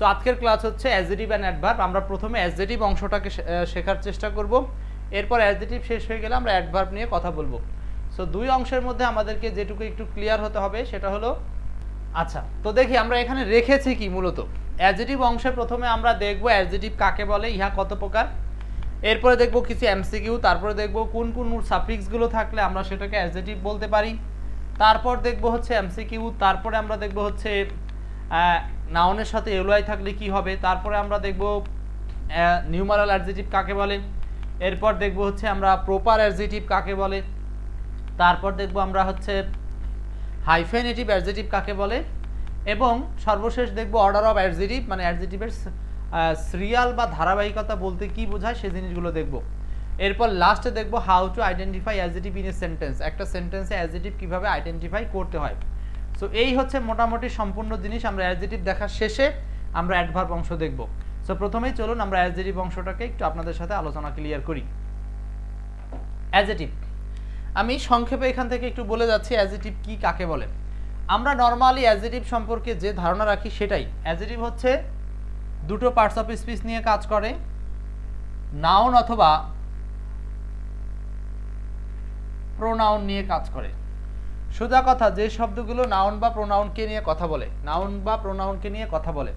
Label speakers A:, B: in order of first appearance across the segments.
A: So আজকের class হচ্ছে adjective and adverb. আমরা প্রথমে অ্যাডজেটিভ অংশটাকে শেখার চেষ্টা করব, এরপর অ্যাডজেটিভ শেষ হয়ে গেলে আমরা অ্যাডভার্ব নিয়ে কথা বলবো। সো দুই অংশের মধ্যে আমাদেরকে যেটুকু একটু ক্লিয়ার হতে হবে সেটা হলো, আচ্ছা তো দেখি আমরা এখানে রেখেছি কি মূলত। অ্যাডজেটিভ অংশে প্রথমে আমরা দেখব অ্যাডজেটিভ কাকে বলে, ইহা কত প্রকার, এরপরে দেখব কিছু এমসিকিউ, তারপরে দেখব কোন কোন সাফিক্সগুলো থাকলে আমরা সেটাকে অ্যাডজেটিভ বলতে পারি, তারপর দেখব হচ্ছে এমসিকিউ, তারপরে আমরা দেখব হচ্ছে নাউনের সাথে এলওয়াই থাকলে কি হবে, তারপরে আমরা দেখব নিউমারাল অ্যাডজেটিভ কাকে বলে, এরপর দেখব হচ্ছে আমরা প্রপার অ্যাডজেটিভ কাকে বলে, তারপর দেখব আমরা হচ্ছে হাইফেনেটিভ অ্যাডজেটিভ কাকে বলে, এবং সর্বশেষ দেখব অর্ডার অফ অ্যাডজেটিভ, মানে অ্যাডজেটিভের সিরিয়াল বা ধারাবাহিকতা বলতে কি বোঝায় সেই জিনিসগুলো দেখব। এরপর লাস্টে দেখব how to identify adjective in a sentence, একটা সেন্টেন্সে অ্যাডজেটিভ কিভাবে আইডেন্টিফাই করতে হয়। সো এই হচ্ছে মোটামুটি সম্পূর্ণ জিনিস। আমরা অ্যাডজেটিভ দেখার শেষে আমরা অ্যাডভার্ব অংশ দেখব। সো প্রথমেই চলুন আমরা অ্যাডজেটিভ অংশটাকে একটু আপনাদের সাথে আলোচনা ক্লিয়ার করি। অ্যাডজেটিভ আমি সংক্ষেপে এখান থেকে একটু বলে যাচ্ছি অ্যাডজেটিভ কি কাকে বলে। আমরা নর্মালি অ্যাডজেটিভ সম্পর্কে যে ধারণা রাখি সেটাই, অ্যাডজেটিভ হচ্ছে দুটো পার্টস অফ স্পিচ নিয়ে কাজ করে, নাউন অথবা প্রোনাউন নিয়ে কাজ করে। সোজা কথা, যে শব্দগুলো নাউন বা প্রোনাউনকে নিয়ে কথা বলে, নাউন বা প্রোনাউনকে নিয়ে কথা বলে।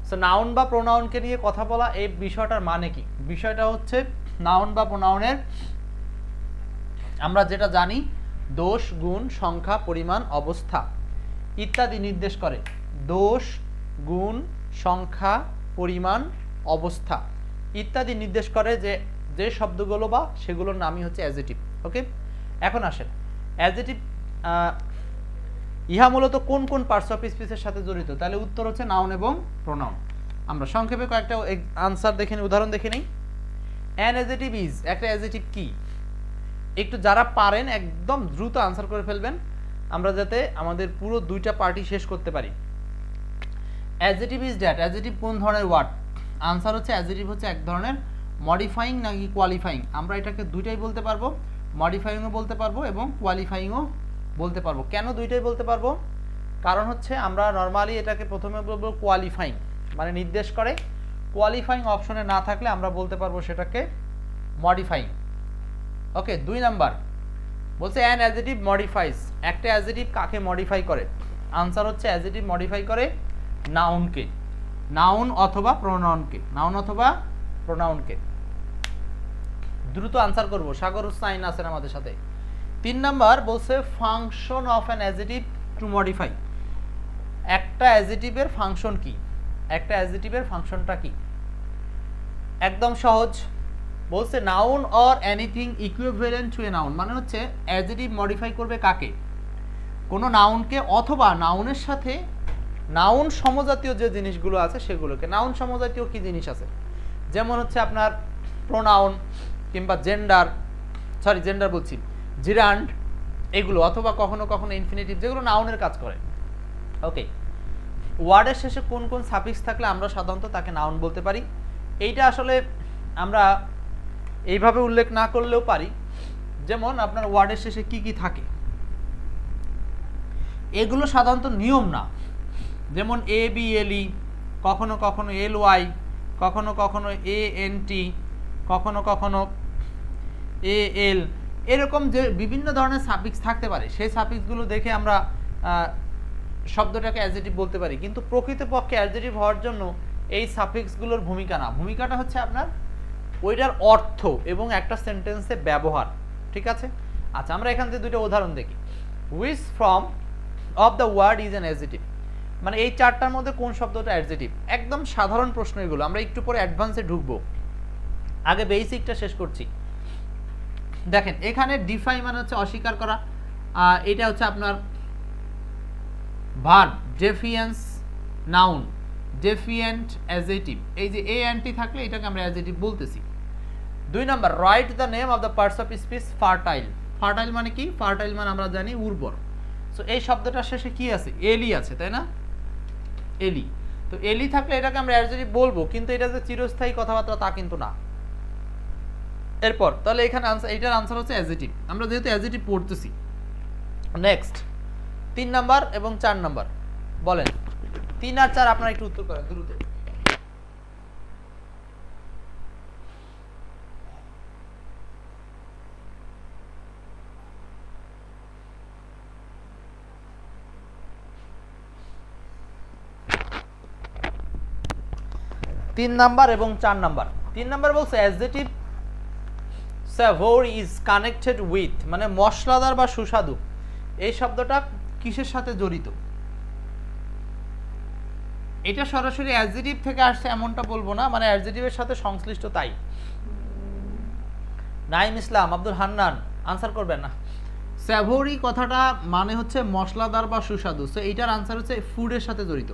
A: সো নাউন বা প্রোনাউনকে নিয়ে কথা বলা এই বিষয়টার মানে কি? বিষয়টা হচ্ছে নাউন বা প্রোনাউনের আমরা যেটা জানি দোষ, গুণ, সংখ্যা, পরিমাণ, অবস্থা ইত্যাদি নির্দেশ করে। দোষ, গুণ, সংখ্যা, পরিমাণ, অবস্থা ইত্যাদি নির্দেশ করে যে যে শব্দগুলো বা সেগুলোর নামই হচ্ছে অ্যাডজেটিভ। ওকে, এখন আসেন অ্যাডজেটিভ ইহা মূলত কোন কোন পার্টস অফ স্পিচের সাথে জড়িত? তাহলে উত্তর হচ্ছে নাউন এবং প্রোনাউন। আমরা সংক্ষেপে কয়েকটা আনসার দেখে নিই, উদাহরণ দেখে নিই। অ্যান অ্যাডজেটিভ ইজ, একটা অ্যাডজেটিভ কি? একটু যারা পারেন একদম দ্রুত আনসার করে ফেলবেন, আমরা যাতে আমাদের পুরো দুইটা পার্টি শেষ করতে পারি। অ্যাডজেটিভ ইজ দ্যাট, অ্যাডজেটিভ কোন ধরনের ওয়ার্ড? আনসার হচ্ছে অ্যাডজেটিভ হচ্ছে এক ধরনের মডিফাইং নাকি কোয়ালিফাইং। আমরা এটাকে দুইটাই বলতে পারবো, মডিফাইংও বলতে পারবো এবং কোয়ালিফাইংও বলতে পারবো। কেন দুইটাই বলতে পারবো? কারণ হচ্ছে আমরা নর্মালি এটাকে প্রথমে বলবো কোয়ালিফাইং, মানে নির্দেশ করে। কোয়ালিফাইং অপশনে না থাকলে আমরা বলতে পারবো সেটাকে মডিফাইং। ওকে, 2 নাম্বার বলছে অ্যান অ্যাডজেটিভ মডিফাইজ, একটা অ্যাডজেটিভ কাকে মডিফাই করে? আনসার হচ্ছে অ্যাডজেটিভ মডিফাই করে নাউনকে, নাউন অথবা প্রোনাউনকে, নাউন অথবা প্রোনাউনকে। দ্রুত আনসার করব, সাগর হুসাইন আছেন আমাদের সাথে। 3 নাম্বার বলছে function of an adjective to modify, একটা অ্যাডজেটিভের ফাংশন কি? একটা অ্যাডজেটিভের ফাংশনটা কি? একদম সহজ, বলছে noun or anything equivalent to a noun, মানে হচ্ছে অ্যাডজেটিভ মডিফাই করবে কাকে? কোনো নাউনকে অথবা নাউনের সাথে নাউন সমজাতীয় যে জিনিসগুলো আছে সেগুলোকে। নাউন সমজাতীয় কি জিনিস আছে? যেমন হচ্ছে আপনার প্রোনাউন কিংবা জেন্ডার, সরি জেন্ডার বলছি, জিরান্ড এগুলো, অথবা কখনো কখনো ইনফিনিটিভ যেগুলো নাউনের কাজ করে। ওকে, ওয়ার্ডের শেষে কোন কোন সাফিক্স থাকলে আমরা সাধারণত তাকে নাউন বলতে পারি? এইটা আসলে আমরা এইভাবে উল্লেখ না করলেও পারি। যেমন আপনার ওয়ার্ডের শেষে কি কি থাকে, এগুলো সাধারণত নিয়ম না। যেমন এ বি এল ই, কখনো কখনো এল ওয়াই, কখনো কখনো এ এন টি, কখনো কখনো এ এল, এরকম যে বিভিন্ন ধরনের সাফিক্স থাকতে পারে, সেই সাফিক্সগুলো দেখে আমরা শব্দটাকে অ্যাডজেটিভ বলতে পারি। কিন্তু প্রকৃতপক্ষে অ্যাডজেটিভ হওয়ার জন্য এই সাফিক্সগুলোর ভূমিকা না, ভূমিকাটা হচ্ছে আপনার ওইটার অর্থ এবং একটা সেন্টেন্সে ব্যবহার। ঠিক আছে, আচ্ছা আমরা এখান থেকে দুটো উদাহরণ দেখি। Which from of the word is an adjective, মানে এই চারটার মধ্যে কোন শব্দটা অ্যাডজেটিভ? একদম সাধারণ প্রশ্ন এগুলো, আমরা একটু পরে অ্যাডভান্সে ঢুকবো, আগে বেসিকটা শেষ করছি। দেখেন এখানে ডিফাই মানে হচ্ছে অস্বীকার করা, এটা হচ্ছে আপনার ভার্ব, ডেফিয়েন্স নাউন, ডেফিয়েন্ট অ্যাডজেটিভ। এই যে এ অ্যান্টি থাকলে এটাকে আমরা অ্যাডজেটিভ বলতেছি। 2 number write the name of the parts of speech fertile. Fertile মানে কি? ফার্টাইল মানে আমরা জানি উর্বর। সো এই শব্দটার শেষে কি আছে? এলি আছে, তাই না? এলি, তো এলি থাকলে এটাকে আমরা অ্যাডজেটিভ বলবো, কিন্তু এটা যে চিরস্থায়ী কথাবার্তা তা কিন্তু না। এরপর তাহলে এখানে আনসার, এটার আনসার হচ্ছে অ্যাডজেটিভ, আমরা যেহেতু অ্যাডজেটিভ পড়তেছি। নেক্সট 3 নাম্বার এবং 4 নাম্বার বলেন, 3 আর 4 আপনারা একটু উত্তর করেন দ্রুত। 3 নাম্বার এবং 4 নাম্বার। 3 নাম্বার বলছে adjective savory is connected with, মানে মশলাদার বা সুস্বাদু এই শব্দটা কিসের সাথে জড়িত? এটা সরাসরি অ্যাডজেটিভ থেকে আসছে এমনটা বলবো না, মানে অ্যাডজেটিভের সাথে সংশ্লিষ্ট তাই। নাইম ইসলাম, আব্দুল হান্নান আনসার করবেন না। স্যাভোরি কথাটা মানে হচ্ছে মশলাদার বা সুস্বাদু, সো এইটার আনসার হচ্ছে ফুডের সাথে জড়িত।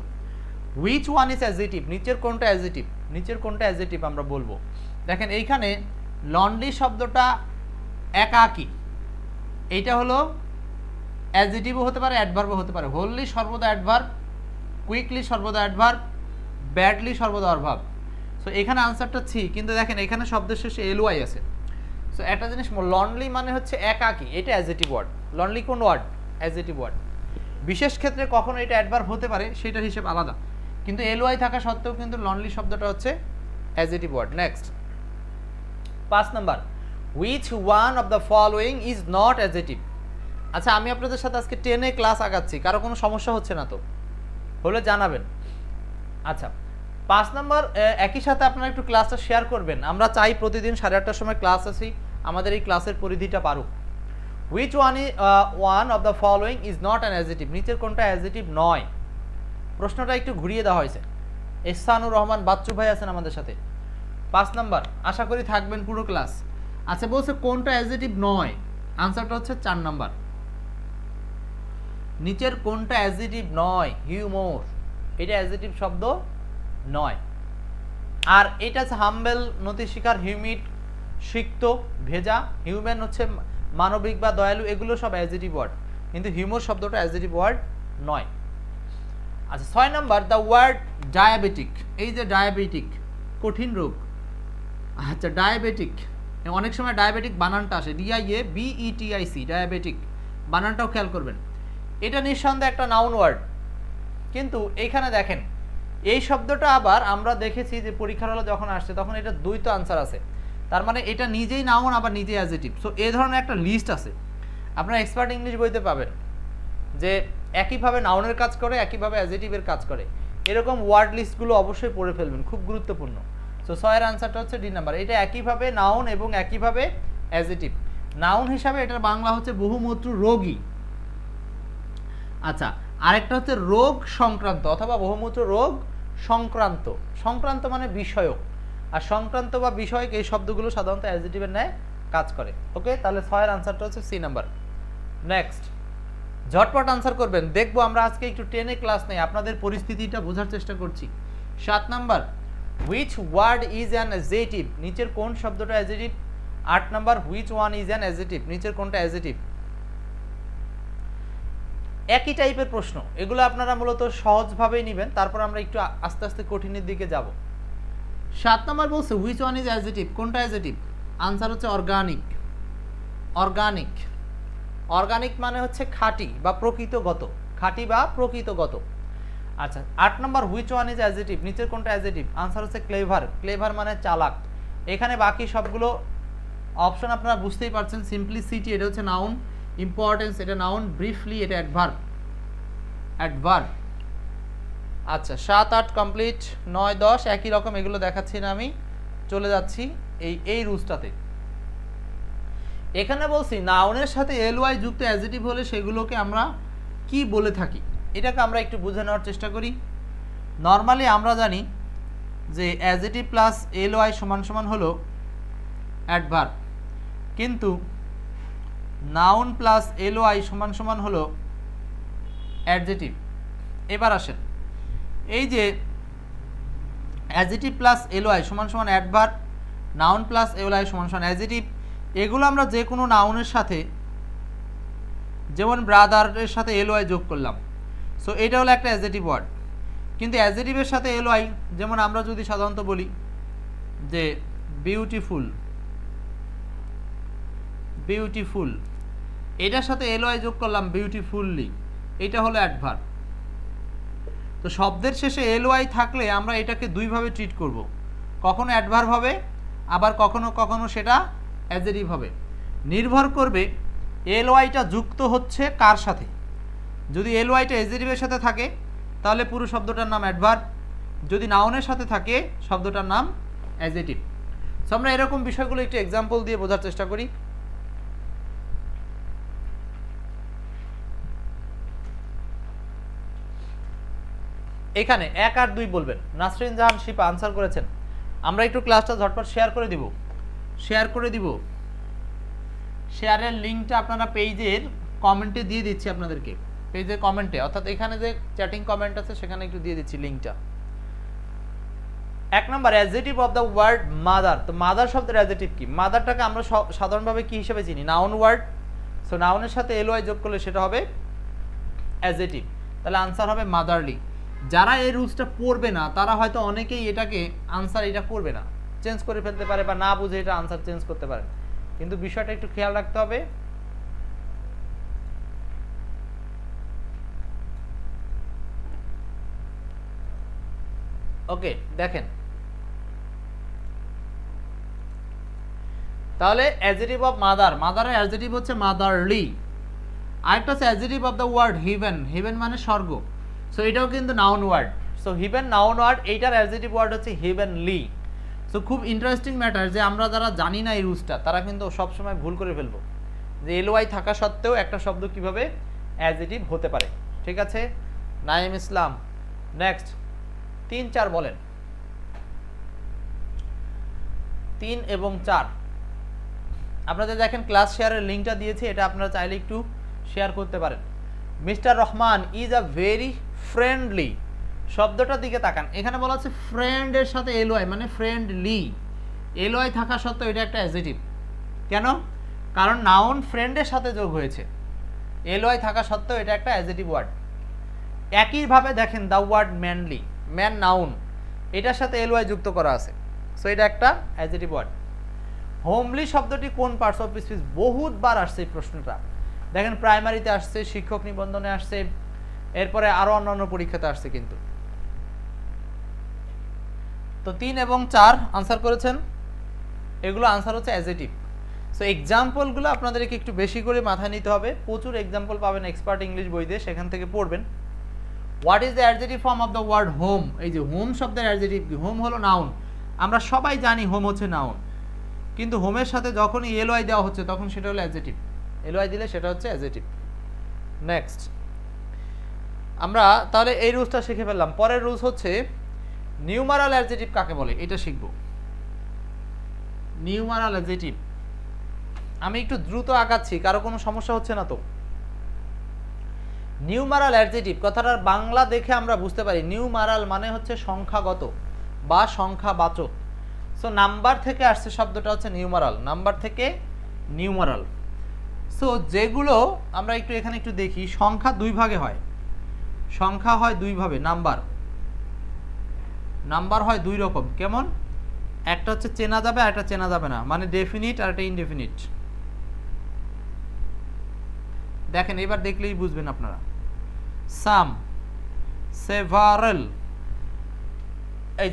A: হুইচ ওয়ান ইজ অ্যাডজেটিভ, নিচের কোনটা অ্যাডজেটিভ, নিচের কোনটা অ্যাডজেটিভ আমরা বলবো। দেখেন এইখানে লনলি শব্দটা একাকী, এইটা হলো অ্যাডজেটিভও হতে পারে অ্যাডভার্বও হতে পারে। হোললি সর্বদা অ্যাডভার্ব, কুইকলি সর্বদা অ্যাডভার্ব, ব্যাডলি সর্বদা অ্যাডভার্ব। সো এখানে আনসারটা ছি, কিন্তু দেখেন এখানে শব্দের শেষে এলওয়াই আছে। সো একটা জিনিস, লনলি মানে হচ্ছে একাকী, এটা অ্যাডজেটিভ ওয়ার্ড। লনলি কোন ওয়ার্ড? Adjective word. বিশেষ ক্ষেত্রে কখনো এটা অ্যাডভার্ব হতে পারে, সেটার হিসেব আলাদা, কিন্তু এলওয়াই থাকা সত্ত্বেও কিন্তু লনলি শব্দটা হচ্ছে adjective word. Next 5 number, which one of the following is not adjective. আচ্ছা আমি আপনাদের সাথে আজকে 10-এ ক্লাস আগাচ্ছি, কারো কোনো সমস্যা হচ্ছে না তো? হলে জানাবেন। আচ্ছা 5 নাম্বার, একই সাথে আপনারা একটু ক্লাসটা শেয়ার করবেন। আমরা চাই প্রতিদিন 8:30টার সময় ক্লাস আসি, আমাদের এই ক্লাসের পরিধিটা বাড়ুক। Which one of the following is not an adjective, নিচের কোনটা অ্যাডজেটিভ নয়? প্রশ্নটা একটু ঘুরিয়ে দেওয়া হয়েছে। এহসানুর রহমান বাচ্চু ভাই আছেন আমাদের সাথে। 5 নাম্বার, আশা করি থাকবেন পুরো ক্লাস। আচ্ছা বলছে কোনটা অ্যাডজেটিভ নয়, আনসারটা হচ্ছে 4 নাম্বার। নিচের কোনটা অ্যাডজেটিভ নয়? হিউমর, এটা অ্যাডজেটিভ শব্দ নয়। আর এটা হচ্ছে হাম্বেল, নতি শিকার, হিউমিড সিক্ত, ভেজা, হিউম্যান হচ্ছে মানবিক বা দয়ালু, এগুলো সব অ্যাডজেটিভ ওয়ার্ড, কিন্তু হিউমর শব্দটা অ্যাডজেটিভ ওয়ার্ড নয়। আচ্ছা 6 নাম্বার, দ্য ওয়ার্ড ডায়াবেটিক, এই যে ডায়াবেটিক কঠিন রোগ। আচ্ছা ডায়াবেটিক, অনেক সময় ডায়াবেটিক বানানটা আসে DIABETIC, ডায়াবেটিক বানানটাও খেয়াল করবেন। এটা নিঃসন্দেহে একটা নাউন ওয়ার্ড, কিন্তু এইখানে দেখেন এই শব্দটা আবার আমরা দেখেছি যে পরীক্ষার হলে যখন আসছে তখন এটা দ্বৈত আনসার আছে, তার মানে এটা নিজেই নাউন আবার নিজেই অ্যাডজেটিভ। সো এই ধরনের একটা লিস্ট আছে, আপনারা এক্সপার্ট ইংলিশ বইতে পাবেন যে একইভাবে নাউনের কাজ করে, একইভাবে অ্যাডজেটিভের কাজ করে, এরকম ওয়ার্ড লিস্টগুলো অবশ্যই পড়ে ফেলবেন, খুব গুরুত্বপূর্ণ। সো 6-এর আনসারটা হচ্ছে ডি নাম্বার, এটা একইভাবে নাউন এবং একইভাবে অ্যাডজেটিভ। নাউন হিসাবে এটার বাংলা হচ্ছে বহুমূত্র রোগী। আচ্ছা আরেকটা হচ্ছে রোগ সংক্রান্ত অথবা বহুমূত্র রোগ সংক্রান্ত, সংক্রান্ত মানে বিষয়ক, আর সংক্রান্ত বা বিষয়ক এই শব্দগুলো সাধারণত অ্যাডজেটিভের ন্যায় কাজ করে। ওকে, তাহলে 6-এর আনসারটা হচ্ছে সি নাম্বার। নেক্সট ঝটপট আনসার করবেন, দেখবো আমরা আজকে একটু 10-এ ক্লাস নেই, আপনাদের পরিস্থিতিটা বোঝার চেষ্টা করছি। 7 number, which word is an adjective, নিচের কোন শব্দটা adjective? 8 number, which one is an adjective, নিচের কোনটা অ্যাডজেটিভ? একই টাইপের প্রশ্ন, এগুলো আপনারা মূলত সহজভাবেই নেবেন, তারপর আমরা একটু আস্তে আস্তে কঠিনের দিকে যাব। 7 নাম্বার বলছে হুইচ ওয়ান ইজ অ্যাডজেটিভ, কোনটা অ্যাডজেটিভ? আনসার হচ্ছে অর্গানিক। অর্গানিক, অর্গানিক মানে হচ্ছে খাঁটি বা প্রকৃতগত, খাঁটি বা প্রকৃতগত। আচ্ছা 8 number, which one is adjective, নিচের কোনটা অ্যাডজেটিভ? আনসার হচ্ছে ক্লেভার। ক্লেভার মানে চালাক। এখানে বাকি সবগুলো অপশন আপনারা বুঝতেই পারছেন। সিম্পলিসিটি এটা হচ্ছে নাউন, ইম্পর্টেন্স এটা নাউন, ব্রিফলি এটা অ্যাডভার্ব। অ্যাডভার্ব। আচ্ছা 7, 8 কমপ্লিট, 9, 10 একই রকম, এগুলো দেখাচ্ছি না আমি, চলে যাচ্ছি এই রুলসটাতে। এখানে বলছি নাউনের সাথে এলওয়াই যুক্ত অ্যাডজেটিভ হলে সেগুলোকে আমরা কি বলে থাকি, এটাকে আমরা একটু বুঝে নেওয়ার চেষ্টা করি। নর্মালি আমরা জানি যে অ্যাডজেটিভ প্লাস এলওয়াই সমান সমান হলো অ্যাডভার্ব, কিন্তু নাউন প্লাস এলওয়াই সমান সমান হলো অ্যাডজেটিভ। এবার আসেন, এই যে অ্যাডজেটিভ প্লাস এলওয়াই সমান সমান অ্যাডভার্ব, নাউন প্লাস এলওয়াই সমান সমান অ্যাডজেটিভ, এগুলো আমরা যে কোনো নাউনের সাথে, যেমন ব্রাদারের সাথে এলওয়াই যোগ করলাম, সো এটা হলো একটা অ্যাডজেটিভ ওয়ার্ড। কিন্তু অ্যাডজেটিভের সাথে এলওয়াই, যেমন আমরা যদি সাধারণত বলি যে বিউটিফুল, বিউটিফুল, এটার সাথে এলওয়াই যোগ করলাম বিউটিফুললি, এটা হলো অ্যাডভার্ব। তো শব্দের শেষে এলওয়াই থাকলে আমরা এটাকে দুইভাবে ট্রিট করব, কখনো অ্যাডভার্ব হবে, আবার কখনো কখনো সেটা অ্যাডজেটিভ হবে। নির্ভর করবে এলওয়াইটা যুক্ত হচ্ছে কার সাথে। যদি এলওয়াইটা অ্যাডজেটিভের সাথে থাকে তাহলে পুরো শব্দটার নাম অ্যাডভার্ব, যদি নাউনের সাথে থাকে শব্দটার নাম অ্যাডজেটিভ। সো আমরা এরকম বিষয়গুলো একটু এক্সাম্পল দিয়ে বোঝার চেষ্টা করি। এখানে 1 আর 2 বলবেন। নাসরিন জাহান শিপা আনসার করেছেন। আমরা একটু ক্লাসটা ঝটপট শেয়ার করে দিব। শেয়ারের লিঙ্কটা আপনারা পেজের কমেন্টে দিয়ে দিচ্ছি আপনাদেরকে, পেজের কমেন্টে, অর্থাৎ এখানে যে চ্যাটিং কমেন্ট আছে সেখানে একটু দিয়ে দিচ্ছি লিঙ্কটা। 1 number adjective of the word mother. তো মাদার শব্দের অ্যাডজেটিভ কি? মাদারটাকে আমরা সাধারণভাবে কি হিসেবে চিনি? Noun word. সো নাউনের সাথে এলওয়াই যোগ করলে সেটা হবে অ্যাডজেটিভ। তাহলে আনসার হবে মাদারলি। যারা এই রুলসটা পড়বে না তারা হয়তো অনেকেই এটাকে আনসার এটা করবে না, চেঞ্জ করে ফেলতে পারে, বা না বুঝে এটা আনসার চেঞ্জ করতে পারে। কিন্তু বিষয়টা একটু খেয়াল রাখতে হবে। ওকে, দেখেন তাহলে অ্যাডজেটিভ অফ মাদার, মাদারের অ্যাডজেটিভ হচ্ছে মাদারলি। আরেকটা হচ্ছে adjective of the word heaven. Heaven মানে স্বর্গ। সো এটাও কিন্তু noun word. So heaven noun word, এইটার অ্যাডজেটিভ ওয়ার্ড হচ্ছে হেভেনলি। সো খুব ইন্টারেস্টিং ম্যাটার যে আমরা যারা জানি না এই রুলসটা তারা কিন্তু সবসময় ভুল করে ফেলবো যে এলওয়াই থাকা সত্ত্বেও একটা শব্দ কিভাবে অ্যাডজেটিভ হতে পারে। ঠিক আছে, নাইম ইসলাম। নেক্সট 3, 4 বলেন। 3 এবং 4 আপনাদের দেখেন ক্লাস শেয়ারের লিঙ্কটা দিয়েছি, এটা আপনারা চাইলে একটু শেয়ার করতে পারেন। Mister Rahman is a very friendly. শব্দটার দিকে তাকান, এখানে বলা আছে ফ্রেন্ডের সাথে এলওয়াই মানে ফ্রেন্ডলি। এলওয়াই থাকা সত্ত্বেও এটা একটা অ্যাডজেটিভ। কেন? কারণ নাউন ফ্রেন্ডের সাথে যোগ হয়েছে। এলওয়াই থাকা সত্ত্বেও এটা একটা অ্যাডজেটিভ ওয়ার্ড। একইভাবে দেখেন the word manly, man noun, এটার সাথে এলওয়াই যুক্ত করা আছে। সো এটা একটা অ্যাডজেটিভ ওয়ার্ড। হোমলি শব্দটি কোন পার্টস অফ স্পিচ? বহুতবার আসছে এই প্রশ্নটা। দেখেন প্রাইমারিতে আসছে, শিক্ষক নিবন্ধনে আসছে, এরপরে আরো অন্যান্য পরীক্ষাতে আসছে কিন্তু। তো 3 এবং 4 আনসার করেছেন, এগুলো আনসার হচ্ছে অ্যাডজেটিভ। সো এক্সাম্পলগুলো আপনাদেরকে একটু বেশি করে মাথায় নিতে হবে। প্রচুর এক্সাম্পল পাবেন এক্সপার্ট ইংলিশ বইতে, সেখান থেকে পড়বেন। What is the adjective form of the word home? এই যে হোম শব্দের অ্যাডজেটিভ কি? হোম হলো নাউন, আমরা সবাই জানি হোম হচ্ছে নাউন, কিন্তু হোমের সাথে যখনই এলওয়াই দেওয়া হচ্ছে তখন সেটা হলো অ্যাডজেটিভ। এলওয়াই দিলে সেটা হচ্ছে অ্যাডজেটিভ। নেক্সট আমরা তাহলে এই রুলসটা শিখে ফেললাম। পরের রুলস হচ্ছে নিউমারাল অ্যাডজেটিভ কাকে বলে, এটা শিখব। নিউমারাল অ্যাডজেটিভ, আমি একটু দ্রুত আগাচ্ছি, কারো কোনো সমস্যা হচ্ছে না তো? নিউমারাল অ্যাডজেটিভ কথাটার বাংলা দেখে আমরা বুঝতে পারি নিউমারাল মানে হচ্ছে সংখ্যাগত বা সংখ্যাবাচক। সো নাম্বার থেকে আসছে শব্দটা হচ্ছে নিউমারাল, নাম্বার থেকে নিউমারাল। সো যেগুলো আমরা একটু এখানে একটু দেখি, সংখ্যা 2 ভাগে হয়। সংখ্যা হয় 2 ভাবে, নাম্বার হয় 2 রকম। কেমন? একটা হচ্ছে চেনা যাবে আর একটা চেনা যাবে না, মানে ডেফিনিট আর একটা ইনডেফিনিট। দেখেন এবার দেখলেই বুঝবেন আপনারা। সাম, সেভারাল, এই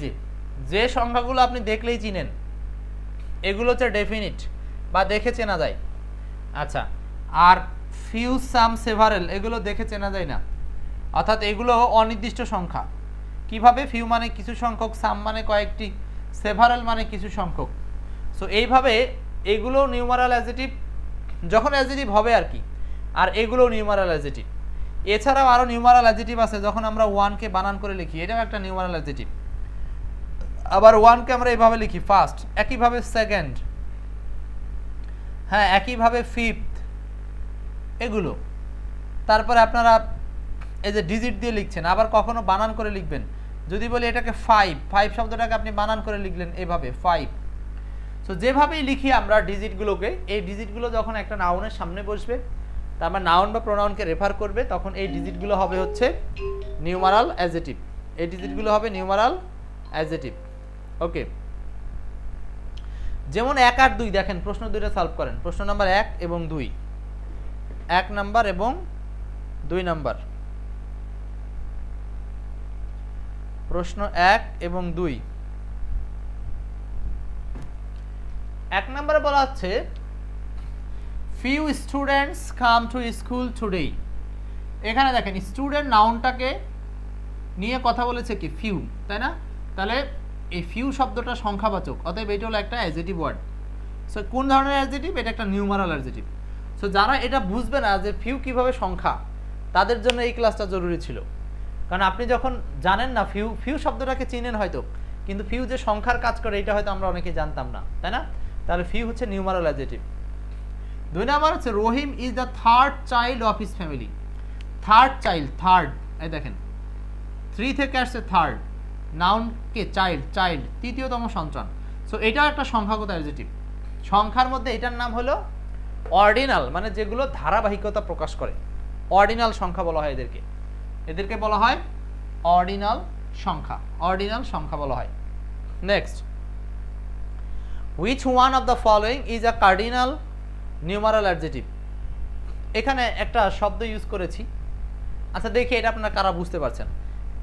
A: যে সংখ্যাগুলো আপনি দেখলেই চিনেন এগুলো হচ্ছে ডেফিনিট বা দেখে চেনা যায়। আচ্ছা, আর ফিউ, সাম, সেভারাল এগুলো দেখে চেনা যায় না, অর্থাৎ এগুলো অনির্দিষ্ট সংখ্যা। কিভাবে? ফিউ মানে কিছু সংখ্যক, সাম মানে কয়েকটি, সেভারাল মানে কিছু সংখ্যক। সো এইভাবে এগুলো নিউমারাল অ্যাডজেটিভ যখন অ্যাডজেটিভ হবে আর কি, আর এগুলো নিউমারাল অ্যাডজেটিভ। এছাড়াও আরো নিউমারাল অ্যাডজেটিভ আছে যখন আমরা 1 কে বানান করে লিখি, এটাও একটা নিউমারাল অ্যাডজেটিভ। আবার 1 কে আমরা এইভাবে লিখি ফার্স্ট, একইভাবে সেকেন্ড, হ্যাঁ একইভাবে ফিফথ, এগুলো। তারপরে আপনারা এই যে ডিজিট দিয়ে লিখছেন, আবার কখনো বানান করে লিখবেন। যদি বলি এটাকে 5 শব্দটাকে আপনি বানান করে লিখলেন এভাবে 5। সো যেভাবেই লিখি আমরা ডিজিটগুলোকে, এই ডিজিটগুলো যখন একটা নাউনের সামনে বসবে, তার মানে নাউন বা প্রোনাউনকে রেফার করবে, তখন এই ডিজিটগুলো হবে হচ্ছে নিউমারাল অ্যাডজেটিভ। এই ডিজিটগুলো হবে নিউমারাল অ্যাডজেটিভ। ওকে, যেমন 1 আর 2 দেখেন, প্রশ্ন 2টা সলভ করেন। প্রশ্ন নাম্বার 1 এবং 2, 1 নাম্বার এবং 2 নাম্বার। প্রশ্ন 1 এবং 2, 1 নম্বরে বলা হচ্ছে few students come to school today। এখানে দেখেন স্টুডেন্ট নাউনটাকে নিয়ে কথা বলেছে কি ফিউ, তাই না? তাহলে এই ফিউ শব্দটা সংখ্যাবাচক, অতএব এটা হলো একটা অ্যাডজেক্টিভ ওয়ার্ড। সো কোন ধরনের অ্যাডজেক্টিভ? এটা একটা নিউমারাল অ্যাডজেক্টিভ। সো যারা এটা বুঝবে না যে ফিউ কিভাবে সংখ্যা, তাদের জন্য এই ক্লাসটা জরুরি ছিল। কারণ আপনি যখন জানেন না ফিউ শব্দটাকে চিনেন হয়তো, কিন্তু ফিউ যে সংখ্যার কাজ করে এটা হয়তো আমরা অনেকে জানতাম না, তাই না? তাহলে ফিউ হচ্ছে নিউমারাল অ্যাডজেক্টিভ। 2 নাম্বার হচ্ছে Rahim is the third child of his family. Third child, third, এই দেখেন 3 থেকে আসছে থার্ড, নাউন কে চাইল্ড, চাইল্ড তৃতীয়তম সন্তান। সো এটাও একটা সংখ্যাগত অ্যাডজেক্টিভ। সংখ্যার মধ্যে এটার নাম হলো অর্ডিনাল, মানে যেগুলো ধারাবাহিকতা প্রকাশ করে। অর্ডিনাল সংখ্যা বলা হয় এদেরকে, এদেরকে বলা হয় অর্ডিনাল সংখ্যা, অর্ডিনাল সংখ্যা বলা হয়। Next, which one of the following is a cardinal numeral adjective? এখানে একটা শব্দ ইউজ করেছি, আচ্ছা দেখি এটা আপনারা কারা বুঝতে পারছেন।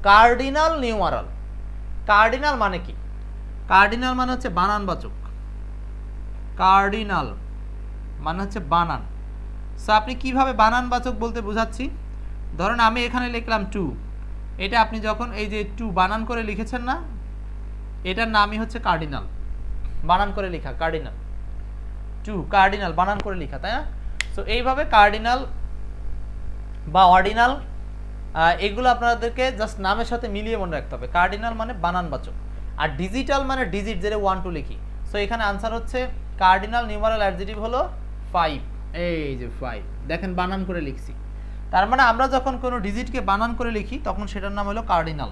A: কার্ডিনাল নিউমারাল, কার্ডিনাল মানে কি? কার্ডিনাল মানে হচ্ছে বানানবাচক, কার্ডিনাল মানে হচ্ছে বানান। সো আপনি কিভাবে বানানবাচক বলতে বোঝাচ্ছি, ধরেন আমি এখানে লিখলাম 2, এটা আপনি যখন এই যে 2 বানান করে লিখেছেন না, এটার নামই হচ্ছে কার্ডিনাল, বানান করে লেখা কার্ডিনাল। 2 কার্ডিনাল বানান করে লেখা, তাই না? সো এইভাবে কার্ডিনাল বা অর্ডিনাল এগুলো আপনাদেরকে জাস্ট নামের সাথে মিলিয়ে মনে রাখতে হবে। কার্ডিনাল মানে বানানবাচক, আর ডিজিটাল মানে ডিজিট, যেটা 1 2 লিখি। সো এখানে আনসার হচ্ছে কার্ডিনাল নিউমারাল অ্যাডজেক্টিভ হলো 5। এই যে 5 দেখেন বানান করে লিখছি, তার মানে আমরা যখন কোনো ডিজিটকে বানান করে লিখি তখন সেটার নাম হলো cardinal,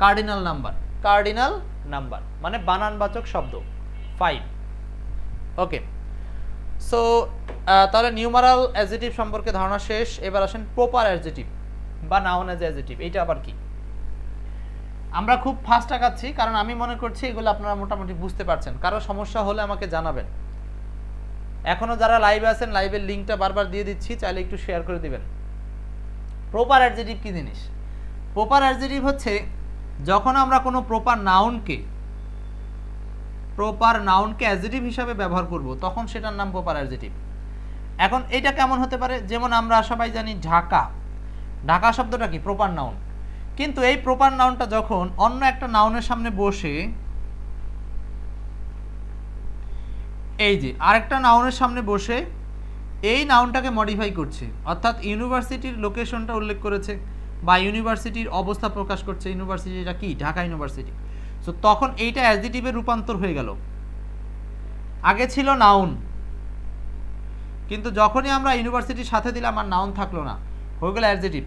A: cardinal number, cardinal number মানে বানানবাচক শব্দ 5। ওকে, সো তাহলে নিউমারাল অ্যাডজেক্টিভ সম্পর্কে ধারণা শেষ। এবার আসেন প্রপার অ্যাডজেক্টিভ বা নাউন অ্যাজ অ্যাডজেক্টিভ, এইটা আবার কি? আমরা খুব ফাস্ট আগাচ্ছি কারণ আমি মনে করছি এগুলো আপনারা মোটামুটি বুঝতে পারছেন। কারো সমস্যা হলে আমাকে জানাবেন। এখনো যারা লাইভে আছেন, লাইভের লিঙ্কটা বারবার দিয়ে দিচ্ছি, চাইলে একটু শেয়ার করে দিবেন। প্রপার অ্যাডজেক্টিভ কি জিনিস? প্রপার অ্যাডজেক্টিভ হচ্ছে যখন আমরা কোনো প্রপার নাউনকে অ্যাডজেক্টিভ হিসাবে ব্যবহার করব, তখন সেটার নাম প্রপার অ্যাডজেক্টিভ। এখন এটা কেমন হতে পারে? যেমন আমরা সবাই জানি ঢাকা, ঢাকা শব্দটা কি? Proper noun. কিন্তু এই প্রপার নাউনটা যখন অন্য একটা নাউনের সামনে বসে, এই যে আরেকটা নাউনের সামনে বসে এই নাউনটাকে মডিফাই করছে, অর্থাৎ ইউনিভার্সিটির লোকেশনটা উল্লেখ করেছে বা ইউনিভার্সিটির অবস্থা প্রকাশ করছে, ইউনিভার্সিটিটা কি? ঢাকা ইউনিভার্সিটি। সো তখন এইটা অ্যাডজেক্টিভে রূপান্তর হয়ে গেল। আগে ছিল নাউন, কিন্তু যখনই আমরা ইউনিভার্সিটির সাথে দিলাম আর নাউন থাকলো না, হয়ে গেল অ্যাডজেক্টিভ।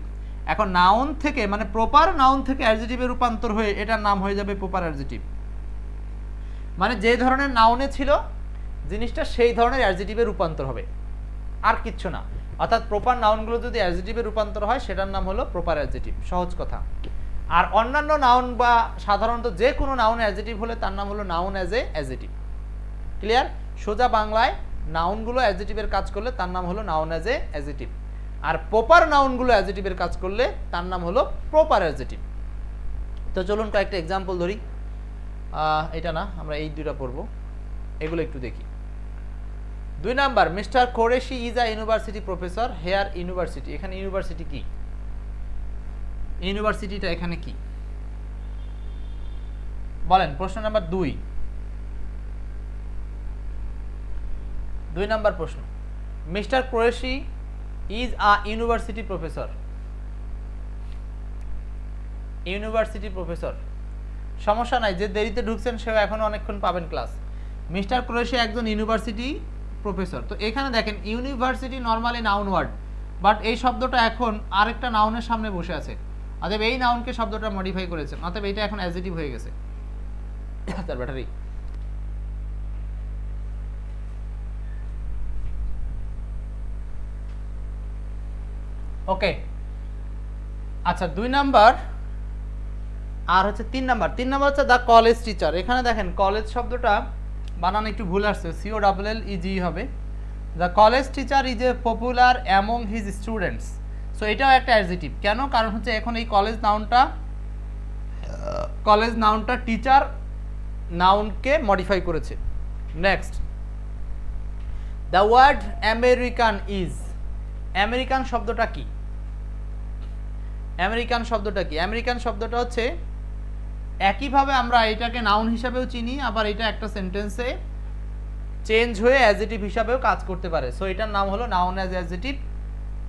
A: এখন নাউন থেকে মানে প্রপার নাউন থেকে অ্যাডজেক্টিভে রূপান্তর হয়ে এটার নাম হয়ে যাবে প্রপার অ্যাডজেক্টিভ। মানে যে ধরনের নাউনে ছিল জিনিসটা সেই ধরনের অ্যাডজেক্টিভে রূপান্তর হবে, আর কিচ্ছু না। অর্থাৎ প্রপার নাউনগুলো যদি অ্যাডজেক্টিভে রূপান্তর হয় সেটার নাম হলো প্রপার অ্যাডজেক্টিভ, সহজ কথা। আর অন্যান্য নাউন বা সাধারণত যে কোনো নাউন অ্যাডজেক্টিভ হলে তার নাম হলো noun as a adjective. Clear? সোজা বাংলায় নাউনগুলো অ্যাডজেক্টিভের কাজ করলে তার নাম হলো নাউন অ্যাজ এ অ্যাডজেক্টিভ, আর প্রপার নাউনগুলো অ্যাডজেক্টিভের কাজ করলে তার নাম হলো প্রপার অ্যাডজেক্টিভ। তো চলুন কয়েকটা এক্সাম্পল ধরি। এটা না, আমরা এই দুইটা পড়বো, এগুলো একটু দেখি। 2 number, mister Qureshi is a university professor here university. এখানে ইউনিভার্সিটি কি? ইউনিভার্সিটিটা এখানে কি বলেন? প্রশ্ন নাম্বার 2 নাম্বার প্রশ্ন, mister Qureshi is a university professor. University professor, সমস্যা নাই, যে দেরিতে ঢুকছেন সেও এখনো অনেকক্ষণ পাবেন ক্লাস। মিস্টার কোরেশি একজন ইউনিভার্সিটি প্রফেসর। তো এখানে দেখেন university normally noun word, but এই শব্দটা এখন আরেকটা নাউনের সামনে বসে আছে, অতএব এই নাউনকে শব্দটা মডিফাই করেছেন, অতএব এটা এখন অ্যাডজেক্টিভ হয়ে গেছে। তার ব্যাটারি ওকে। আচ্ছা 2 নাম্বার, আর হচ্ছে 3 নাম্বার। 3 নাম্বার হচ্ছে দ্য কলেজ টিচার। এখানে দেখেন কলেজ শব্দটা বানান একটু ভুল আসছে, COLLEG হবে। The college teacher is a popular among his students. So এটাও একটা অ্যাডজেক্টিভ। কেন? কারণ হচ্ছে এখন এই কলেজ নাউনটা টিচার নাউনকে মডিফাই করেছে। Next, the word American is. American শব্দটা কি? আমেরিকান শব্দটা কি? আমেরিকান শব্দটা হচ্ছে একইভাবে আমরা এটাকে নাউন হিসাবেও চিনি, আবার এটা একটা সেন্টেন্সে চেঞ্জ হয়ে অ্যাডজেটিভ হিসাবেও কাজ করতে পারে। সো এটার নাম হলো noun as adjective,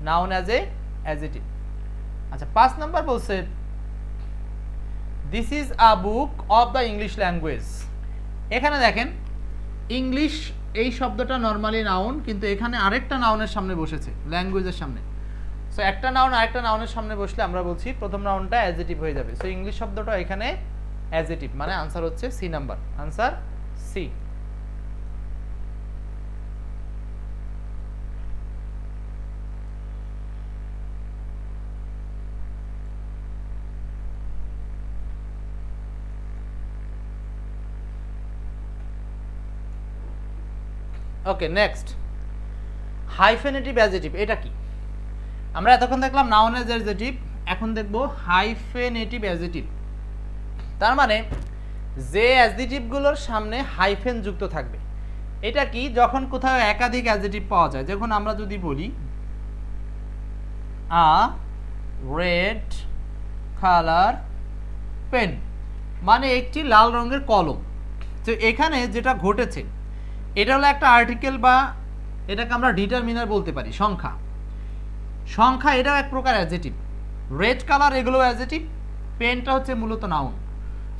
A: noun as এ অ্যাডজেটিভ। আচ্ছা 5 নাম্বার বলছে this is a book of the English language. এখানে দেখেন ইংলিশ এই শব্দটা নর্মালি নাউন, কিন্তু এখানে আরেকটা নাউনের সামনে বসেছে, ল্যাঙ্গুয়েজের সামনে। সো একটা নাউন আরেকটা নাউনের সামনে বসলে আমরা বলছি প্রথম নাউনটা অ্যাডজেটিভ হয়ে যাবে। সো ইংলিশ শব্দটা এখানে অ্যাডজেটিভ, মানে আনসার হচ্ছে C number, answer C. Okay next, hyphenated adjective এটা কি? আমরা এতক্ষণ দেখলাম নাউন অ্যাজ অ্যাডজেটিভ, এখন দেখব হাইফেনেটিভ অ্যাডজেটিভ। তার মানে যে অ্যাডজেটিভগুলোর সামনে হাইফেন যুক্ত থাকবে। এটা কি? যখন কোথাও একাধিক অ্যাডজেটিভ পাওয়া যায়, যখন আমরা যদি বলি আ রেড কালার পেন, মানে একটি লাল রঙের কলম। তো এখানে যেটা ঘটেছে এটা হলো একটা আর্টিকেল, বা এটাকে আমরা ডিটারমিনার বলতে পারি, সংখ্যা। সংখ্যা এটাও এক প্রকার অ্যাডজেটিভ। রেড কালার এগুলো অ্যাডজেটিভ, পেনটা হচ্ছে মূলত নাউন।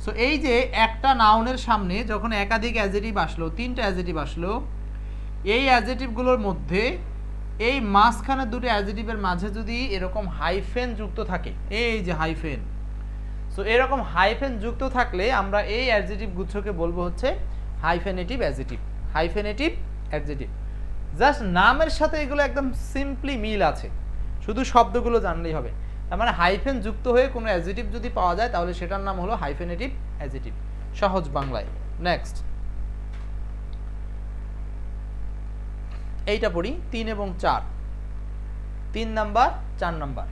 A: সো এই যে একটা নাউনের সামনে যখন একাধিক অ্যাডজেটিভ আসলো, 3টা অ্যাডজেটিভ আসলো, এই অ্যাডজেটিভগুলোর মধ্যে এই মাঝখানে দুটো অ্যাডজেটিভের মাঝে যদি এরকম হাইফেন যুক্ত থাকে, এই যে হাইফেন, সো এরকম হাইফেন যুক্ত থাকলে আমরা এই অ্যাডজেটিভ গুচ্ছকে বলবো হচ্ছে হাইফেনেটিভ অ্যাডজেটিভ। হাইফেনেটিভ অ্যাডজেটিভ জাস্ট নামের সাথে এগুলো একদম সিম্পলি মিল আছে, শুধু শব্দগুলো জানলেই হবে। তার মানে হাইফেন যুক্ত হয়ে কোনো অ্যাডজেটিভ যদি পাওয়া যায় তাহলে সেটার নাম হলো হাইফেনেটিভ অ্যাডজেটিভ, সহজ বাংলায়। নেক্সট এইটা পড়ি 3 এবং 4, 3 নাম্বার 4 নাম্বার।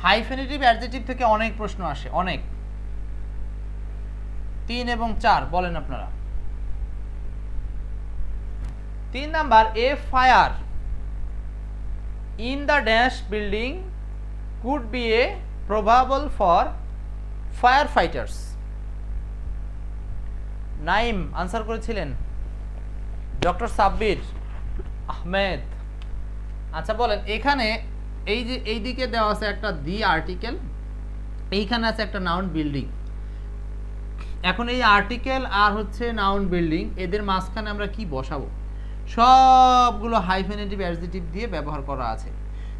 A: হাইফেনেটিভ অ্যাডজেটিভ থেকে অনেক প্রশ্ন আসে, অনেক। 3 এবং 4 বলেন আপনারা। 3 number, A fire in the dash building could be a probable for firefighters. Naim answer করেছিলেন, ডক্টর সাব্বির আহমেদ। আচ্ছা বলেন, এখানে এই যে এই দিকে দেওয়া আছে একটা দি আর্টিকেল, এইখানে আছে একটা নাউন বিল্ডিং। এখন এই আর্টিকেল আর হচ্ছে নাউন বিল্ডিং, এদের মাঝখানে আমরা কি বসাবো? সবগুলো হাইফেনেটিভ অ্যাডজেটিভ দিয়ে ব্যবহার করা আছে।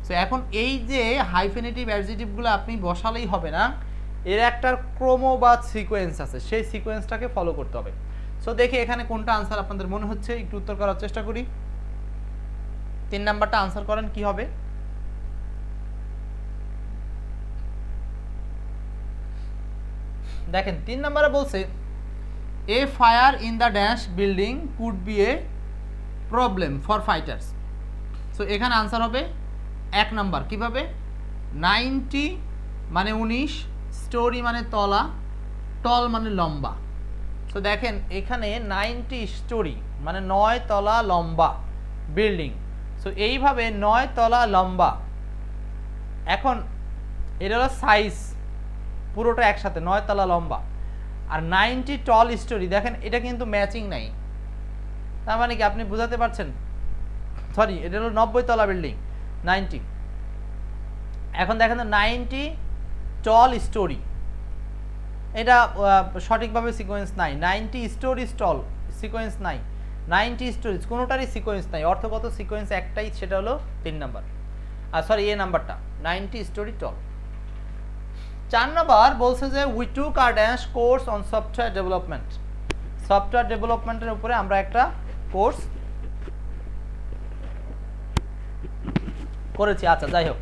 A: সো এখন এই যে হাইফেনেটিভ অ্যাডজেটিভগুলো আপনি বসালেই হবে না, এর একটা ক্রম বা সিকোয়েন্স আছে, সেই সিকোয়েন্সটাকে ফলো করতে হবে। সো দেখি এখানে কোনটা আনসার আপনাদের মনে হচ্ছে, একটু উত্তর করার চেষ্টা করি। 3 নাম্বারটা আনসার করেন, কি হবে? দেখেন 3 নাম্বারে বলছে a fire in the dash building could be a problem for fighters. So এখানে আনসার হবে 1 নাম্বার। কিভাবে? 90 মানে 19, স্টোরি মানে তলা, টল মানে লম্বা। সো দেখেন এখানে 90 স্টোরি মানে 9 তলা লম্বা বিল্ডিং। সো এইভাবে 9 তলা লম্বা। এখন এটা হলো সাইজ পুরোটা একসাথে 9 তলা লম্বা, আর 90 টল স্টোরি, দেখেন এটা কিন্তু ম্যাচিং নাই। তার মানে কি আপনি বুঝাতে পারছেন? সরি, এটা হলো 90 তলা বিল্ডিং 90। এখন দেখেন 90 টল স্টোরি, এটা সঠিকভাবে সিকোয়েন্স নাই। 90 স্টোরিজ টল সিকোয়েন্স নাই, 90 স্টোরিজ কোনোটারই সিকোয়েন্স নাই। অর্থগত সিকোয়েন্স একটাই, সেটা হলো 3 নাম্বার, আর সরি এ নাম্বারটা 90 স্টোরি টল। 4 নাম্বার বলছে যে we took a dash course on software development. Software ডেভেলপমেন্টের উপরে আমরা একটা কোর্স করেছি। আচ্ছা যাই হোক,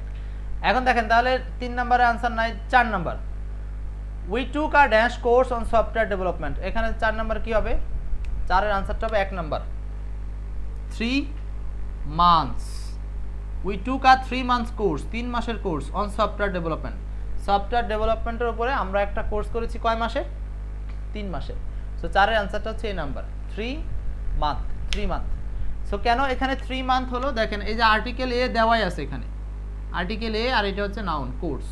A: এখন দেখেন তাহলে 3 নাম্বারে আনসার নাই। 4 number, we took a dash course on software development, এখানে 4 নাম্বার কি হবে? 4 এর আনসারটা হবে 1 number 3 months. We took a 3 months course, 3 মাসের course on software development. Software ডেভেলপমেন্টের উপরে আমরা একটা কোর্স করেছি কয় মাসের? 3 মাসের। সো 4 এর আনসারটা হচ্ছে এই নাম্বার 3 মান্থ, 3 মান্থ। সো কেন এখানে 3 মান্থ হলো? দেখেন এই যে আর্টিকেল এ দেওয়াই আছে, এখানে আর্টিকেল এ, আর এটা হচ্ছে নাউন কোর্স।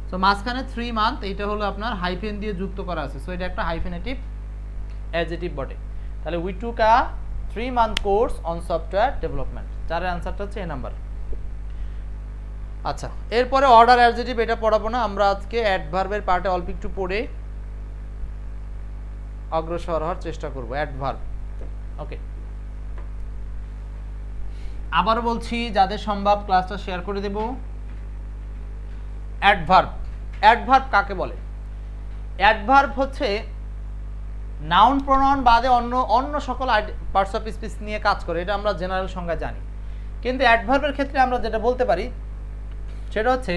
A: সো মাঝখানে 3 মান্থ এটা হলো আপনার হাইফেন দিয়ে যুক্ত করা আছে, সো এটা একটা হাইফেনেটিভ অ্যাডজেক্টিভ বটে। তাহলে we took a 3 month course on software development. চারের আনসারটা হচ্ছে এ নাম্বার। আচ্ছা, এরপরে অর্ডার অ্যাডজেক্টিভ এটা পড়াবো না, আমরা আজকে অ্যাডভার্বের পার্টে অল্প একটু পড়ে অগ্রসর হওয়ার চেষ্টা করব। অ্যাডভার্ব, ওকে। আবারও বলছি, যাদের সম্ভব ক্লাসটা শেয়ার করে দেব। অ্যাডভার্ব, অ্যাডভার্ব কাকে বলে? অ্যাডভার্ব হচ্ছে নাউন প্রোনাউন বাদে অন্য সকল পার্টস অফ স্পিচ নিয়ে কাজ করে, এটা আমরা জেনারেল সংজ্ঞা জানি। কিন্তু অ্যাডভার্বের ক্ষেত্রে আমরা যেটা বলতে পারি সেটা হচ্ছে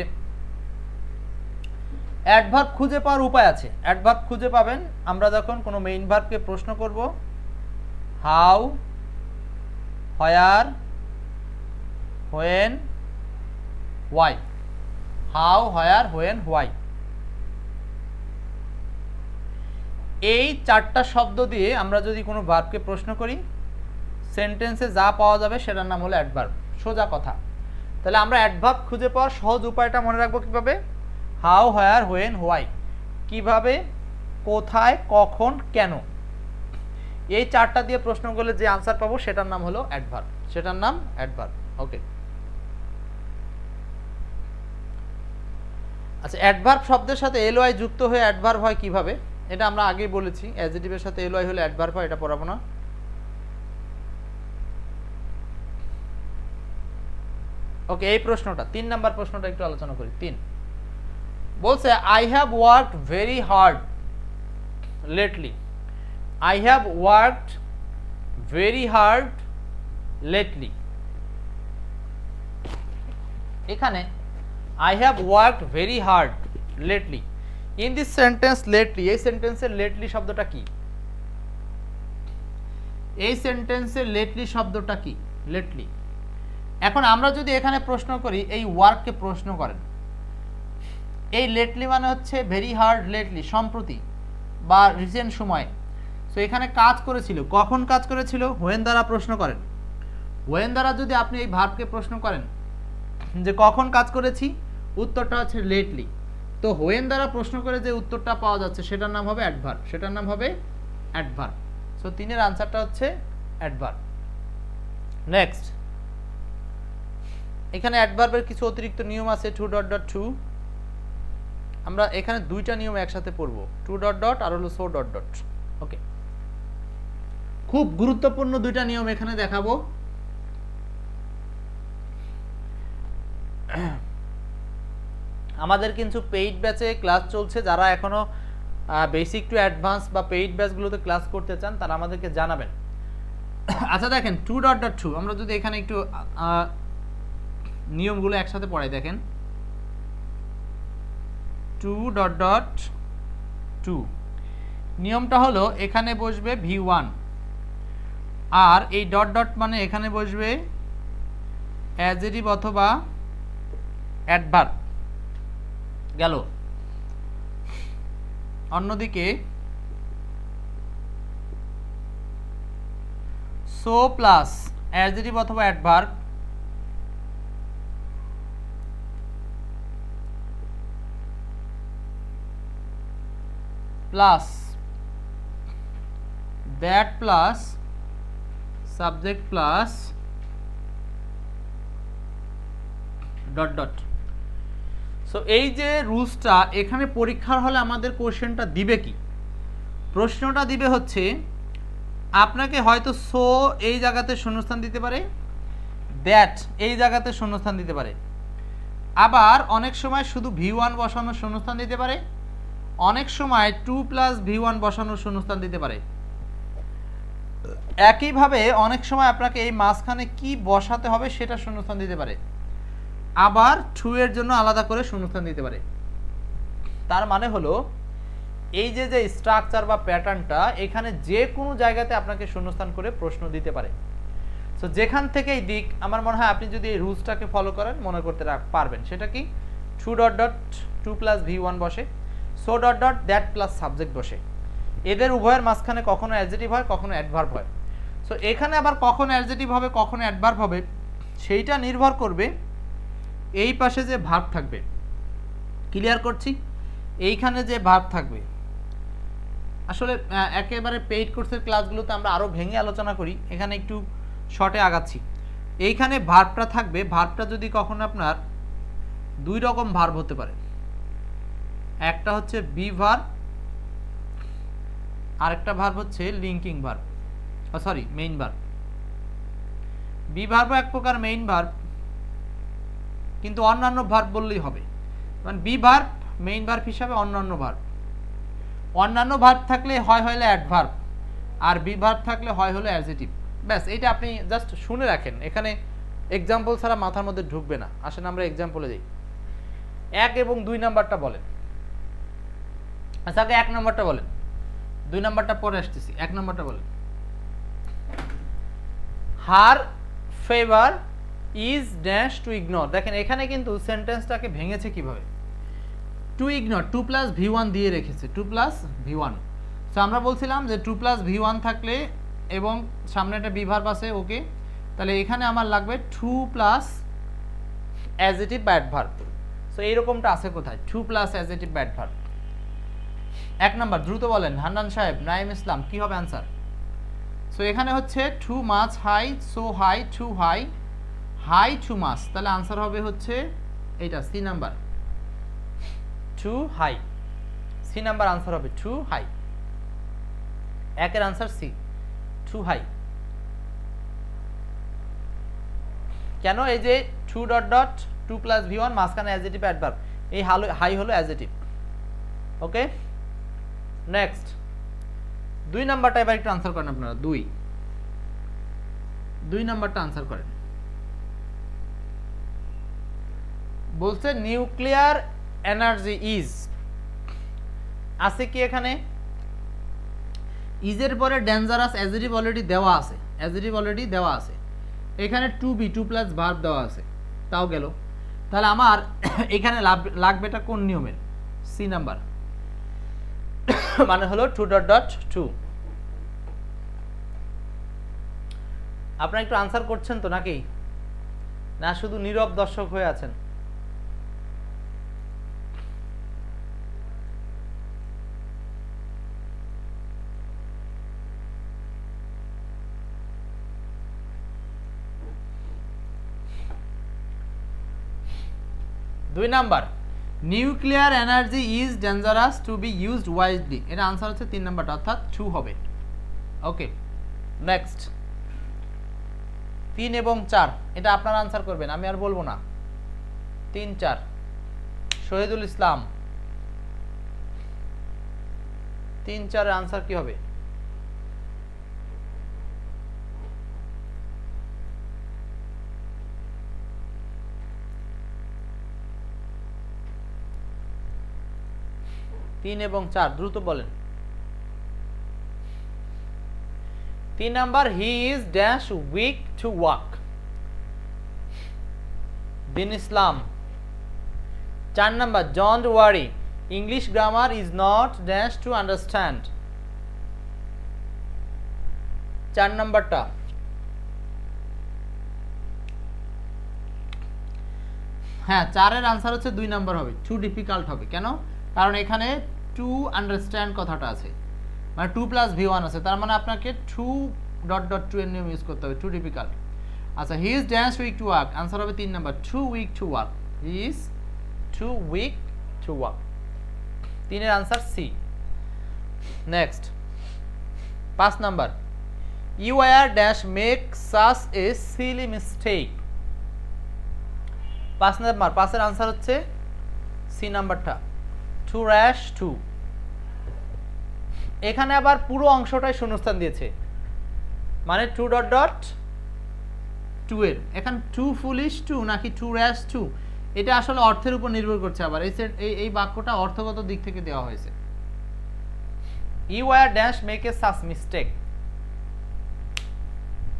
A: অ্যাডভার্ব খুঁজে পাওয়ার উপায় আছে। অ্যাডভার্ব খুঁজে পাবেন আমরা যখন কোনো মেইন ভার্বকে প্রশ্ন করব, how, where, when, why. How, where, when, why, এই 4টা শব্দ দিয়ে আমরা যদি কোনো ভার্বকে প্রশ্ন করি, সেন্টেন্সে যা পাওয়া যাবে সেটার নাম হলো অ্যাডভার্ব। সোজা কথা। তাহলে আমরা অ্যাডভার্ব খুঁজে পাওয়ার সহজ উপায়টা মনে রাখবো কিভাবে? How, where, when, why. কিভাবে, কোথায়, কখন, কেন, এই 4টা দিয়ে প্রশ্ন করলে যে আনসার পাবো সেটার নাম হলো অ্যাডভার্ব, সেটার নাম অ্যাডভার্ব। ওকে। আচ্ছা, অ্যাডভার্ব শব্দের সাথে এলওয়াই যুক্ত হয়ে অ্যাডভার্ব হয় কিভাবে? এটা আমরা আগেই বলেছি, অ্যাডজেক্টিভের সাথে এলওয়াই হলে অ্যাডভার্ব হয়, এটা পড়াবো না। ওকে, এই প্রশ্নটা 3 নাম্বার প্রশ্নটা একটু আলোচনা করি। 3 বলছে, I have worked very hard lately. I have worked very hard lately. এখানে I have worked very hard lately. In this sentence lately, এই সেন্টেন্সের lately শব্দটা কি? এই সেন্টেন্সের lately শব্দটা কি? lately। এখন আমরা যদি এখানে প্রশ্ন করি, এই ওয়ার্ককে প্রশ্ন করেন, এই lately মানে হচ্ছে very hard lately, সম্প্রতি বা রিসেন্ট সময়ে। সো এখানে কাজ করেছিল, কখন কাজ করেছিল? when দ্বারা প্রশ্ন করেন। when দ্বারা যদি আপনি এই ভার্বকে প্রশ্ন করেন যে কখন কাজ করেছি, উত্তরটা হচ্ছে লেটলি। তো হোয়েন দ্বারা প্রশ্ন করে যে উত্তরটা পাওয়া যাচ্ছে সেটার নাম হবে অ্যাডভার্ব, সেটার নাম হবে অ্যাডভার্ব। সো 3-এর আনসারটা হচ্ছে অ্যাডভার্ব। নেক্সট, এখানে অ্যাডভার্বের কিছু অতিরিক্ত নিয়ম আছে, 2.2। আমরা এখানে 2টা নিয়ম একসাথে পড়বো, 2. আর হলো so. ওকে, খুব গুরুত্বপূর্ণ 2টা নিয়ম এখানে দেখাবো। আমাদের কিন্তু পেইড ব্যাচে ক্লাস চলছে, যারা এখনো বেসিক টু অ্যাডভান্স বা পেইড ব্যাচগুলোতে ক্লাস করতে চান তারা আমাদেরকে জানাবেন। আচ্ছা দেখেন, 2.2 আমরা যদি এখানে একটু নিয়মগুলো একসাথে পড়াই, দেখেন 2.2 নিয়মটা হলো এখানে বসবে V1, আর এই ডট ডট মানে এখানে বসবে অ্যাডজেক্টিভ অথবা অ্যাডভার্ব গেল। অন্যদিকে সো প্লাস অ্যাডজেক্টিভ অথবা adverb plus that plus subject plus dot dot. So এই যে রুলসটা এখানে পরীক্ষার হলে আমাদের কোশ্চেনটা দিবে কি? প্রশ্নটা দিবে হচ্ছে আপনাকে হয়তো সো এই জায়গাতে শূন্যস্থান দিতে পারে, দ্যাট এই জায়গাতে শূন্যস্থান দিতে পারে, আবার অনেক সময় শুধু V1 বসানোর শূন্যস্থান দিতে পারে, অনেক সময় 2 প্লাস V1 বসানোর শূন্যস্থান দিতে পারে। একইভাবে অনেক সময় আপনাকে এই মাঝখানে কি বসাতে হবে সেটা শূন্যস্থান দিতে পারে, আবার 2 এর জন্য আলাদা করে শূন্যস্থান দিতে পারে। তার মানে হলো এই যে যে স্ট্রাকচার বা প্যাটার্নটা এখানে যে কোনো জায়গাতে আপনাকে শূন্যস্থান করে প্রশ্ন দিতে পারে। সো যেখান থেকেই দিক, আমার মনে হয় আপনি যদি এই রুলসটাকে ফলো করেন মনে করতে পারবেন। সেটা কি? 2.2 প্লাস V1 বসে, so dot dot that plus subject বসে। এদের উভয়ের মাঝখানে কখনো অ্যাডজেক্টিভ হয়, কখনো অ্যাডভার্ব হয়। সো এখানে আবার কখন অ্যাডজেক্টিভ হবে, কখন অ্যাডভার্ব হবে সেইটা নির্ভর করবে এই পাশে যে ভার্ব থাকবে, ক্লিয়ার করছি, এইখানে যে ভার্ব থাকবে, আসলে একেবারে পেইড কোর্সের ক্লাসগুলোতে আমরা আরও ভেঙে আলোচনা করি, এখানে একটু শর্টে আগাচ্ছি। এইখানে ভার্বটা থাকবে, ভার্বটা যদি কখনো আপনার দুই রকম ভার্ব হতে পারে, একটা হচ্ছে বি ভার্ব, আরেকটা ভার্ব হচ্ছে linking verb, sorry main verb. Be verb এক প্রকার মেইন ভার্ব, কিন্তু অন্যান্য ভার্ব বললেই হবে, মানে বি ভার্ব মেইন ভার্ব হিসাবে অন্যান্য ভার্ব, অন্যান্য ভার্ব থাকলে হয় হলে অ্যাডভার্ব, আর বি ভার্ব থাকলে হয় হলো অ্যাডজেটিভ। ব্যাস, এটা আপনি জাস্ট শুনে রাখেন, এখানে এক্সাম্পল ছাড়া মাথার মধ্যে ঢুকবে না। আসেন আমরা এক্সাম্পলে যাই। 1 এবং 2 নাম্বারটা বলেন। আচ্ছা আগে 1 নাম্বারটা বলেন, 2 নাম্বারটা পরে আসতেছি। 1 নাম্বারটা বলেন। Her favour is dash to ignore. দেখেন এখানে কিন্তু সেন্টেন্সটাকে ভেঙেছে কিভাবে, টু ইগনোর, 2 + v1 দিয়ে রেখেছে, 2 + v1। সো আমরা বলছিলাম যে 2 + v1 থাকলে এবং সামনে একটা বি ভার্ব আছে, ওকে, তাহলে এখানে আমার লাগবে 2 + অ্যাডজেটিভ বা অ্যাডভার্ব। সো এইরকমটা আছে কোথায়, 2 + অ্যাডজেটিভ বা অ্যাডভার্ব। 1 নাম্বার দ্রুত বলেন, হান্নান সাহেব, নাইম ইসলাম, কি হবে আনসার? সো এখানে হচ্ছে too much high, so high, too high, high too much, তাহলে আনসার হবে হচ্ছে এইটা C number, too high. C number answer হবে টু হাই। 1 এর আনসার সি, টু হাই। কেন? এই যে 2 + v1 মাঝখানে অ্যাডজেটিভ অ্যাডভার্ব, এই হাই হলো অ্যাডজেটিভ। ওকে, নেক্সট 2 নাম্বারটা এবার একটু আনসার করেন আপনারা। 2 নাম্বারটা আনসার করেন। বলছে নিউক্লিয়ার এনার্জি ইজ, আছে কি এখানে? ইজের পরে ডেঞ্জারাস অ্যাডজেটিভ অলরেডি দেওয়া আছে, অ্যাডজেটিভ অলরেডি দেওয়া আছে। এখানে টু বি, 2 + ভার্ব দেওয়া আছে, তাও গেল। তাহলে আমার এখানে লাগবেটা কোন নিয়মের? সি নাম্বার, মানে হলো 2.2। আপনারা একটু আনসার করছেন তো নাকি, না শুধু নীরব দর্শক হয়ে আছেন? দুই number, nuclear energy is dangerous to be used wisely, এটা আনসার হচ্ছে 3 নাম্বারটা, অর্থাৎ 2 হবে। ওকে, নেক্সট 3 এবং 4, এটা আপনারা আনসার করবেন, আমি আর বলবো না। 3, 4 শহীদুল ইসলাম, 3, 4 এর আনসার কি হবে? তিন এবং 4 দ্রুত বলেন। 3 number, he is dash weak to walk, Din Islam. 4 number, don't worry, English grammar is not dash to understand. 4 নাম্বারটা। হ্যাঁ, 4 এর আনসার হচ্ছে 2 নাম্বার হবে, টু ডিফিকাল্ট হবে। কেন? কারণ এখানে টু আন্ডারস্ট্যান্ড কথাটা আছে, মানে 2 + v1 আছে, তার মানে আপনাকে 2.2 এর নিয়ম ইউজ করতে হবে, টু ডিফিকাল্ট। আচ্ছা, he is dash weak to walk, answer হবে 3 number, too weak to walk, he is too weak to walk. 3 এর answer C. Next 5 number, you are dash make such a silly mistake. 5 number, 5 এর answer হচ্ছে C নাম্বারটা, two rash two. এখানে আবার পুরো অংশটাই শূন্যস্থান দিয়েছে, মানে 2.2 এর। এখানে টু ফুলিশ টু নাকি টু র্যাশ টু, এটা আসলে অর্থের উপর নির্ভর করছে। আবার এই বাক্যটা অর্থগত দিক থেকে দেওয়া হয়েছে। You are dash make a such mistake,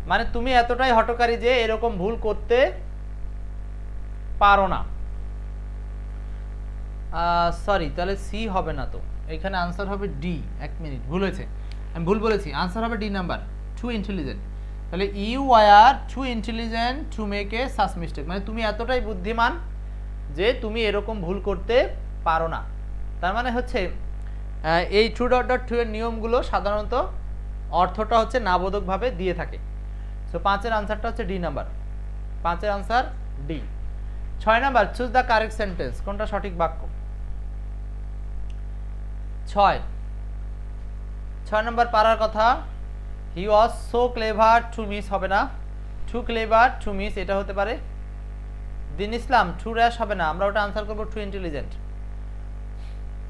A: মানে তুমি এতটাই হঠকারী যে এরকম ভুল করতে পারো না। সরি, তাহলে সি হবে না, তো এখানে আনসার হবে ডি। 1 মিনিট, ভুল হয়েছে, আমি ভুল বলেছি, আনসার হবে ডি নাম্বার, টু ইন্টেলিজেন্ট। তাহলে you are too intelligent to make a such mistake, মানে তুমি এতটাই বুদ্ধিমান যে তুমি এরকম ভুল করতে পারো না। তার মানে হচ্ছে এই ট্রু ডট ডট ট্রু এর নিয়মগুলো সাধারণত অর্থটা হচ্ছে নাবোধকভাবে দিয়ে থাকে। সো 5 এর আনসারটা হচ্ছে ডি নাম্বার, 5 এর answer D. 6 number, choose the correct sentence, কোনটা সঠিক বাক্য? 6 নাম্বার পারার কথা, he was so clever to miss হবে না, টু ক্লেভার টু মিস এটা হতে পারে। দিন ইসলাম টু র্যাশ হবে না, আমরা ওটা আনসার করব too intelligent.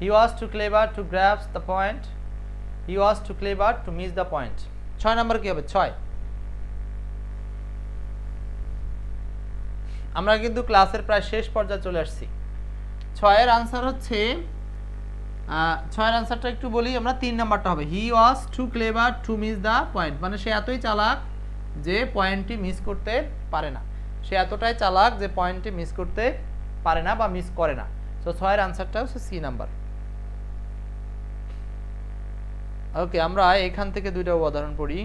A: He was too clever to grabs the point, he was too clever to miss the point. 6 number কি হবে? 6। আমরা কিন্তু ক্লাসের প্রায় শেষ পর্যায়ে চলে আসছি। 6 এর আনসার হচ্ছে 6 এর আনসারটা একটু বলি আমরা, 3 নাম্বারটা হবে he was too clever to miss the point, মানে সে এতই চালাক যে পয়েন্টটি মিস করতে পারে না, সে এতটাই চালাক যে পয়েন্টটি মিস করতে পারে না বা মিস করে না। সো 6 এর আনসারটা হচ্ছে সি নাম্বার। ওকে, আমরা এখান থেকে দুইটা উদাহরণ পড়ি।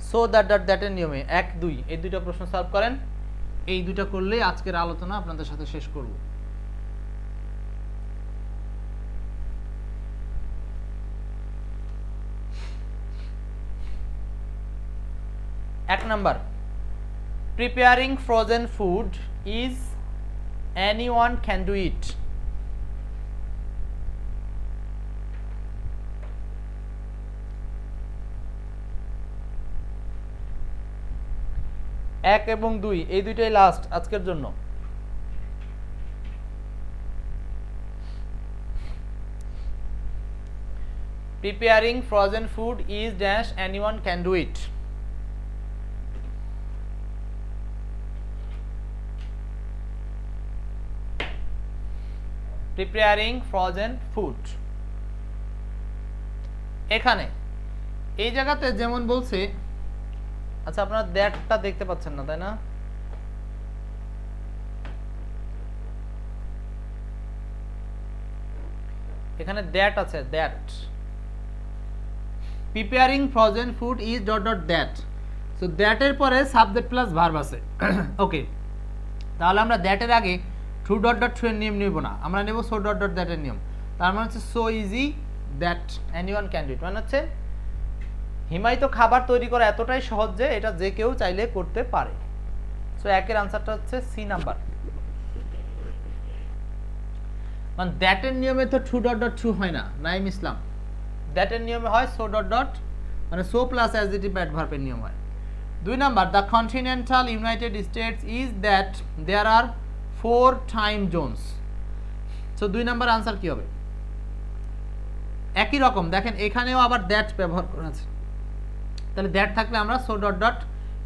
A: সো দ্যাট দ্যাট দ্যাটের নিয়মে 1 2 এই দুইটা প্রশ্ন সলভ করেন। এই দুইটা করলে আজকের আলোচনা আপনাদের সাথে শেষ করব। 1 number, preparing frozen food is anyone can do it. এক এবং 2 এই দুইটাই লাস্ট আজকের জন্য। Preparing frozen food is dash anyone can do it. Preparing frozen food, এখানে এই জায়গাতে যেমন বলছে, আচ্ছা আপনারা দ্যাটটা দেখতে পাচ্ছেন না তাই না? এখানে দ্যাট আছে, that preparing frozen food is dot dot that. So that এর পরে সাবজেক্ট প্লাস ভার্ব আছে। ওকে, তাহলে আমরা দ্যাট এর আগে ট্রু ডট ডট ট্রু এর নিয়ম নিব না, আমরা নেব সো ডট ডট দ্যাট এর নিয়ম। তার মানে হচ্ছে so easy that anyone can do it, মানে হচ্ছে হিমায়িত খাবার তৈরি করা এতটাই সহজ যে এটা যে কেউ চাইলে করতে পারে। সো একের আনসারটা হচ্ছে সি নাম্বার। মানে দ্যাট এর নিয়মে তো ট্রু ডট ডট ট্রু হয় না, নাইম ইসলাম। দ্যাট এর নিয়মে হয় সো ডট ডট, মানে সো প্লাস অ্যাডজেক্টিভ অ্যাডভার্বের নিয়ম হয়। 2 number, the continental United States is that there are 4 time zones. So 2 number answer কি হবে? একই রকম দেখেন, এখানেও আবার দ্যাট ব্যবহার করা আছে, তাহলে দ্যাট থাকলে আমরা সো ডট ডট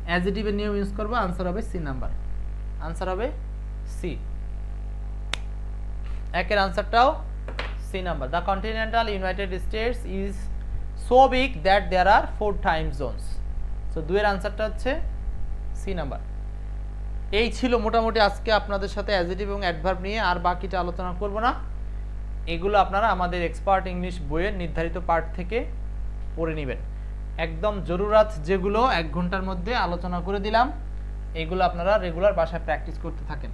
A: অ্যাডজেক্টিভের নিয়ম ইউজ করব। আনসার হবে সি নাম্বার, আনসার হবে সি। একের আনসারটাও C number. The continental United States is so big that there are 4 time zones. So 2 এর আনসারটা হচ্ছে সি নাম্বার। এই ছিল মোটামুটি আজকে আপনাদের সাথে অ্যাডজেক্টিভ এবং অ্যাডভার্ব নিয়ে, আর বাকিটা আলোচনা করব না। এগুলো আপনারা আমাদের এক্সপার্ট ইংলিশ বইয়ের নির্ধারিত পার্ট থেকে পড়ে নেবেন। একদম জরুরাত যেগুলো 1 ঘন্টার মধ্যে আলোচনা করে দিলাম, এগুলো আপনারা রেগুলার বাসায় প্র্যাকটিস করতে থাকেন।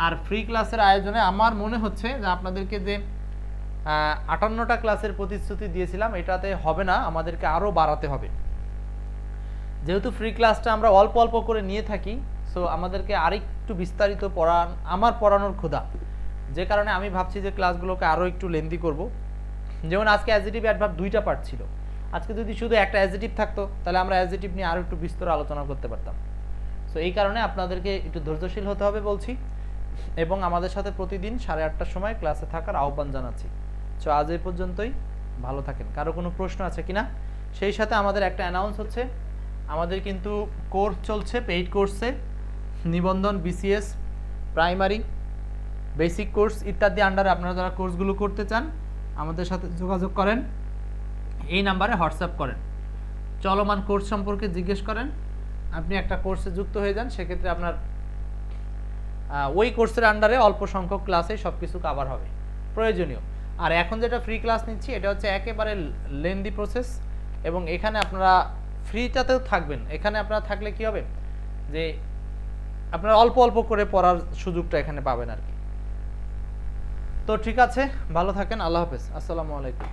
A: আর ফ্রি ক্লাসের আয়োজনে আমার মনে হচ্ছে যে আপনাদেরকে যে 58টা ক্লাসের প্রতিশ্রুতি দিয়েছিলাম এটাতে হবে না, আমাদেরকে আরও বাড়াতে হবে। যেহেতু ফ্রি ক্লাসটা আমরা অল্প অল্প করে নিয়ে থাকি, সো আমাদেরকে আরেকটু বিস্তারিত আমার পড়ানোর ক্ষুধা, যে কারণে আমি ভাবছি যে ক্লাসগুলোকে আরও একটু লেন্দি করব। যেমন আজকে অ্যাডজেক্টিভ অ্যাডভার্ব 2টা পার্ট ছিল, আজকে যদি শুধু একটা অ্যাডজেক্টিভ থাকতো তাহলে আমরা অ্যাডজেক্টিভ নিয়ে আরও একটু বিস্তর আলোচনা করতে পারতাম। সো এই কারণে আপনাদেরকে একটু ধৈর্যশীল হতে হবে বলছি, এবং আমাদের সাথে প্রতিদিন 8:30টার সময় ক্লাসে থাকার আহ্বান জানাচ্ছি। সো আজ এই পর্যন্তই, ভালো থাকেন। কারো কোনো প্রশ্ন আছে কিনা? সেই সাথে আমাদের একটা অ্যানাউন্স হচ্ছে, আমাদের কিন্তু কোর্স চলছে পেইড কোর্সে, নিবন্ধন, বিসিএস, প্রাইমারি, বেসিক কোর্স ইত্যাদি আন্ডারে আপনারা যারা কোর্সগুলো করতে চান আমাদের সাথে যোগাযোগ করেন, এই নাম্বারে হোয়াটসঅ্যাপ করেন, চলমান কোর্স সম্পর্কে জিজ্ঞেস করেন, আপনি একটা কোর্সে যুক্ত হয়ে যান। সেক্ষেত্রে আপনার ওই কোর্সের আন্ডারে অল্প সংখ্যক ক্লাসে সব কিছু কভার হবে প্রয়োজনীয়। আর এখন যেটা ফ্রি ক্লাস নিচ্ছি এটা হচ্ছে একেবারে লেন্দি প্রসেস, এবং এখানে আপনারা ফ্রিটাতেও থাকবেন। এখানে আপনারা থাকলে কি হবে যে আপনারা অল্প অল্প করে পড়ার সুযোগটা এখানে পাবেন আর কি। তো ঠিক আছে, ভালো থাকেন, আল্লাহ হাফেজ, আসসালামু আলাইকুম।